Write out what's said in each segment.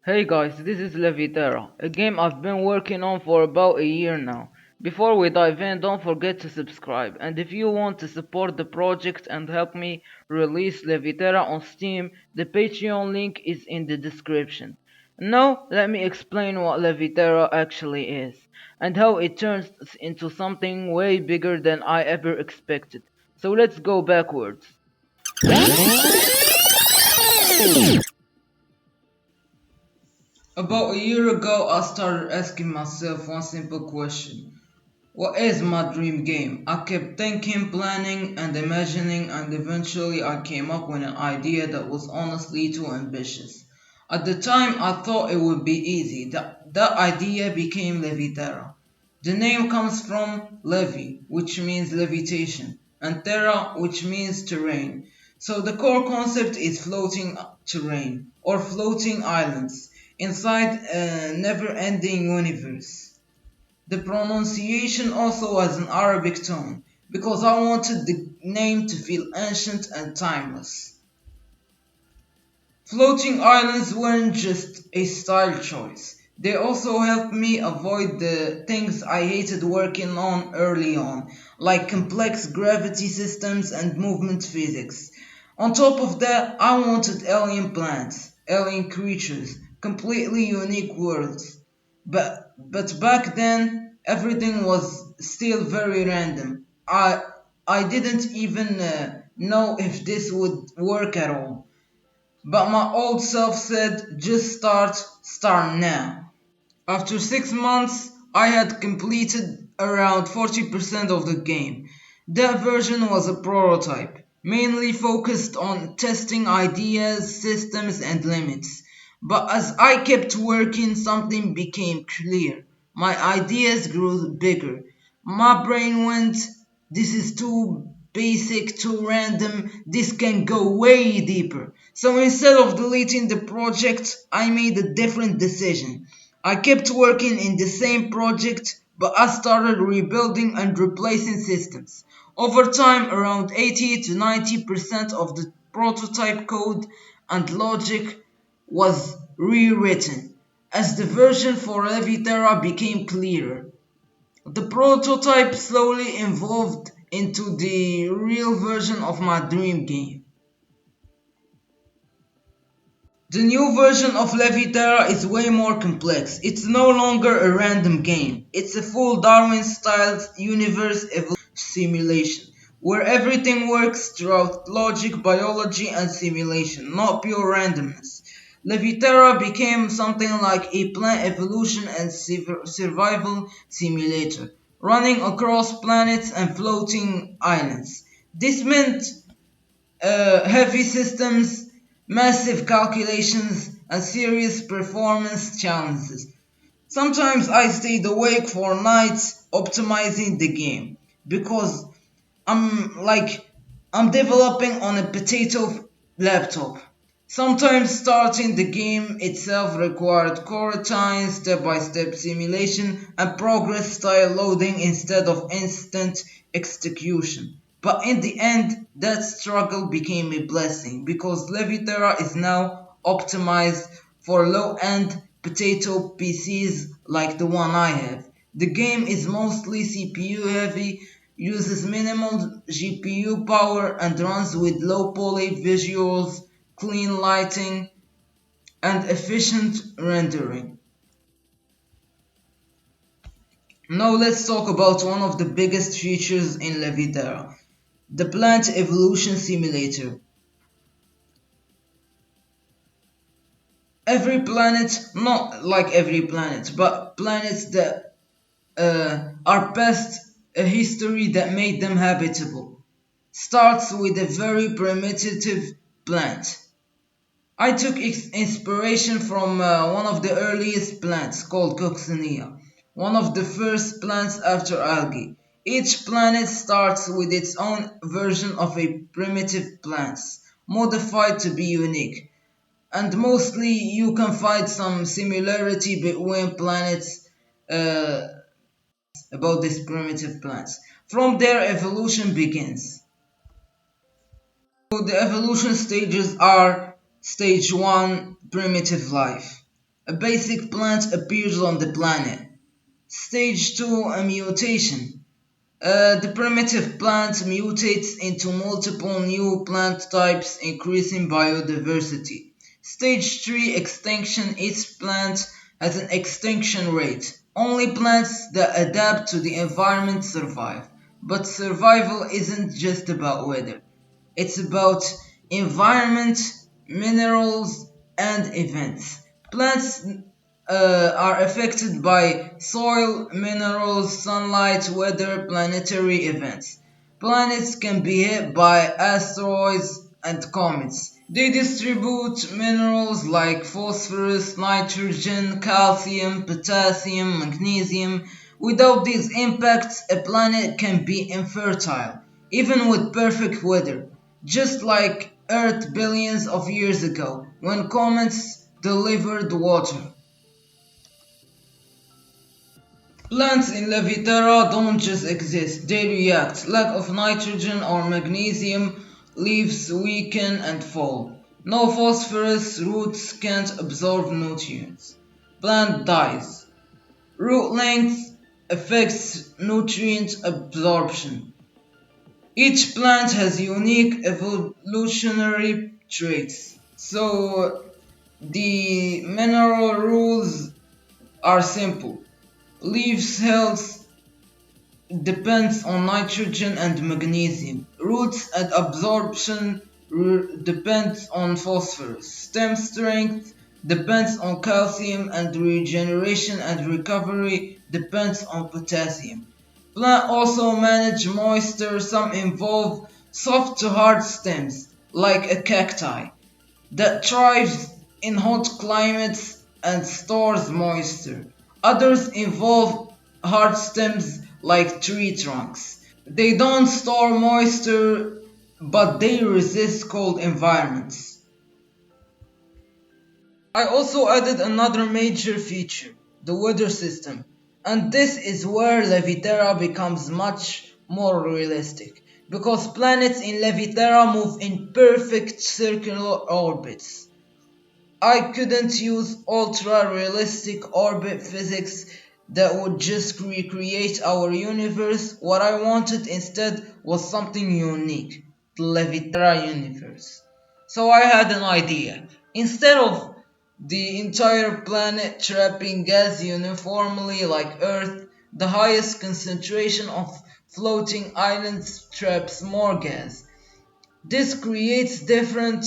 Hey guys, this is Leviterra, a game I've been working on for about a year now. Before we dive in, don't forget to subscribe, and if you want to support the project and help me release Leviterra on Steam, the Patreon link is in the description. Now, let me explain what Leviterra actually is, and how it turns into something way bigger than I ever expected. So let's go backwards. About a year ago, I started asking myself one simple question. What is my dream game? I kept thinking, planning, and imagining, and eventually I came up with an idea that was honestly too ambitious. At the time, I thought it would be easy. That idea became Leviterra. The name comes from Levi, which means levitation, and terra, which means terrain. So the core concept is floating terrain, or floating islands, inside a never-ending universe. The pronunciation also has an Arabic tone, because I wanted the name to feel ancient and timeless. Floating islands weren't just a style choice, they also helped me avoid the things I hated working on early on, like complex gravity systems and movement physics. On top of that, I wanted alien planets, alien creatures, completely unique worlds. But back then, everything was still very random. I didn't even know if this would work at all. But my old self said, just start now. After 6 months, I had completed around 40% of the game. That version was a prototype, mainly focused on testing ideas, systems, and limits. But as I kept working, something became clear. My ideas grew bigger. My brain went, this is too basic, too random, this can go way deeper. So instead of deleting the project, I made a different decision. I kept working in the same project, but I started rebuilding and replacing systems. Over time, around 80 to 90% of the prototype code and logic was rewritten as the version for Leviterra became clearer. The prototype slowly evolved into the real version of my dream game. The new version of Leviterra is way more complex. It's no longer a random game. It's a full Darwin-style universe evolution simulation, where everything works throughout logic, biology, and simulation, not pure randomness. Leviterra became something like a plant evolution and survival simulator, running across planets and floating islands. This meant heavy systems, massive calculations, and serious performance challenges. Sometimes I stayed awake for nights optimizing the game because I'm like I'm developing on a potato laptop. Sometimes starting the game itself required core time, step-by-step simulation, and progress-style loading instead of instant execution. But in the end, that struggle became a blessing because Leviterra is now optimized for low-end potato PCs like the one I have. The game is mostly CPU heavy, uses minimal GPU power, and runs with low poly visuals, clean lighting, and efficient rendering. Now let's talk about one of the biggest features in Leviterra, the Plant Evolution Simulator. Every planet, not like every planet, but planets that are past a history that made them habitable, starts with a very primitive plant. I took inspiration from one of the earliest plants called Coccinia, one of the first plants after algae. Each planet starts with its own version of a primitive plant, modified to be unique, and mostly you can find some similarity between planets uh, about these primitive plants. From there, evolution begins. So the evolution stages are stage 1 primitive life. A basic plant appears on the planet. Stage 2, a mutation. The primitive plant mutates into multiple new plant types, increasing biodiversity. Stage 3, extinction. Each plant has an extinction rate. Only plants that adapt to the environment survive. But survival isn't just about weather. It's about environment, minerals, and events. Plants are affected by soil, minerals, sunlight, weather, planetary events. Planets can be hit by asteroids and comets. They distribute minerals like phosphorus, nitrogen, calcium, potassium, magnesium. Without these impacts, a planet can be infertile, even with perfect weather, just like Earth billions of years ago, when comets delivered water. Plants in Leviterra don't just exist, they react. Lack of nitrogen or magnesium, leaves weaken and fall. No phosphorus, roots can't absorb nutrients. Plant dies. Root length affects nutrient absorption. Each plant has unique evolutionary traits. So the mineral rules are simple. Leaves health depends on nitrogen and magnesium. Roots and absorption depends on phosphorus. Stem strength depends on calcium, and regeneration and recovery depends on potassium. Plant also manage moisture. Some involve soft to hard stems, like a cacti, that thrives in hot climates and stores moisture. Others involve hard stems like tree trunks. They don't store moisture, but they resist cold environments. I also added another major feature, the weather system. And this is where Leviterra becomes much more realistic. Because planets in Leviterra move in perfect circular orbits. I couldn't use ultra realistic orbit physics that would just recreate our universe. What I wanted instead was something unique, the Leviterra universe. So I had an idea. Instead of the entire planet trapping gas uniformly like Earth, the highest concentration of floating islands traps more gas. This creates different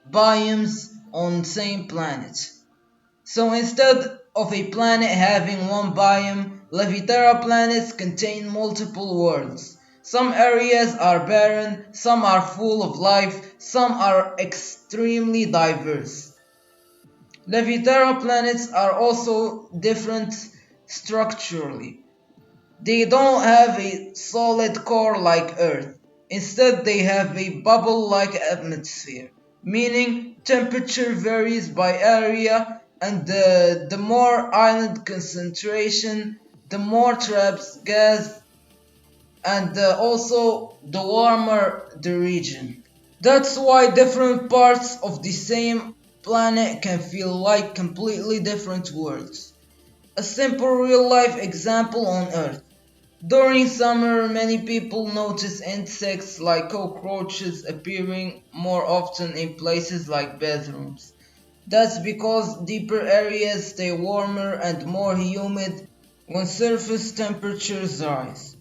biomes on same planet. So instead of a planet having one biome, Leviterra planets contain multiple worlds. Some areas are barren, some are full of life, some are extremely diverse. Leviterra planets are also different structurally. They don't have a solid core like Earth. Instead, they have a bubble-like atmosphere, meaning temperature varies by area, and the more island concentration, the more traps gas, and also the warmer the region. That's why different parts of the same planet can feel like completely different worlds. A simple real life example on Earth. During summer, many people notice insects like cockroaches appearing more often in places like bathrooms. That's because deeper areas stay warmer and more humid when surface temperatures rise.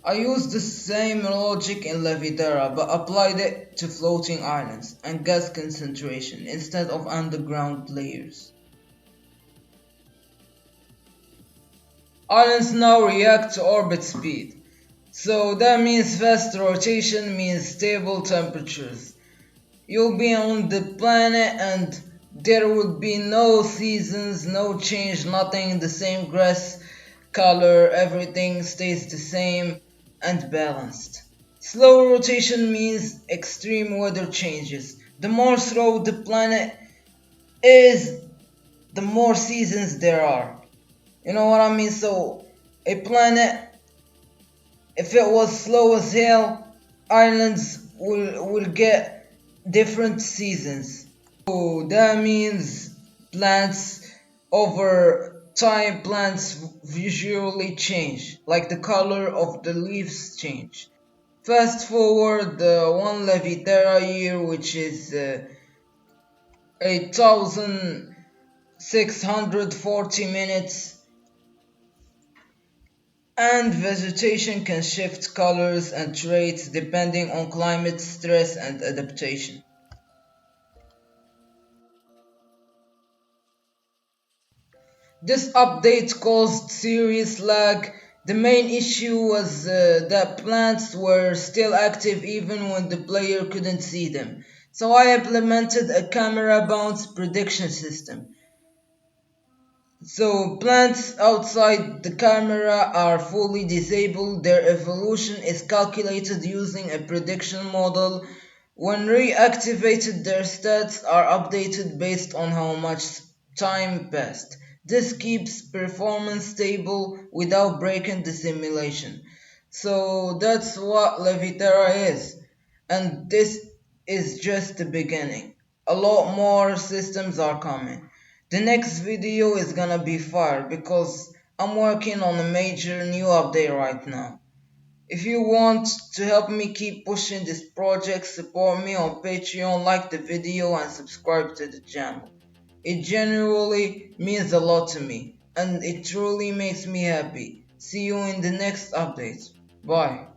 I used the same logic in Leviterra but applied it to floating islands and gas concentration instead of underground layers. Islands now react to orbit speed. So that means fast rotation means stable temperatures. You'll be on the planet and there will be no seasons, no change, nothing, the same grass color, everything stays the same and balanced. Slow rotation means extreme weather changes. The more slow the planet is, the more seasons there are. You know what I mean? So, a planet, if it was slow as hell, islands will get different seasons. So that means plants over time. Plants visually change, like the color of the leaves change. Fast forward one Leviterra year, which is 8640 minutes, and vegetation can shift colors and traits depending on climate, stress, and adaptation. This update caused serious lag. The main issue was that plants were still active even when the player couldn't see them. So I implemented a camera bounce prediction system. So plants outside the camera are fully disabled. Their evolution is calculated using a prediction model. When reactivated, their stats are updated based on how much time passed. This keeps performance stable without breaking the simulation. So that's what Leviterra is. And this is just the beginning. A lot more systems are coming. The next video is gonna be fire because I'm working on a major new update right now. If you want to help me keep pushing this project, support me on Patreon, like the video and subscribe to the channel. It genuinely means a lot to me and it truly makes me happy. See you in the next update. Bye.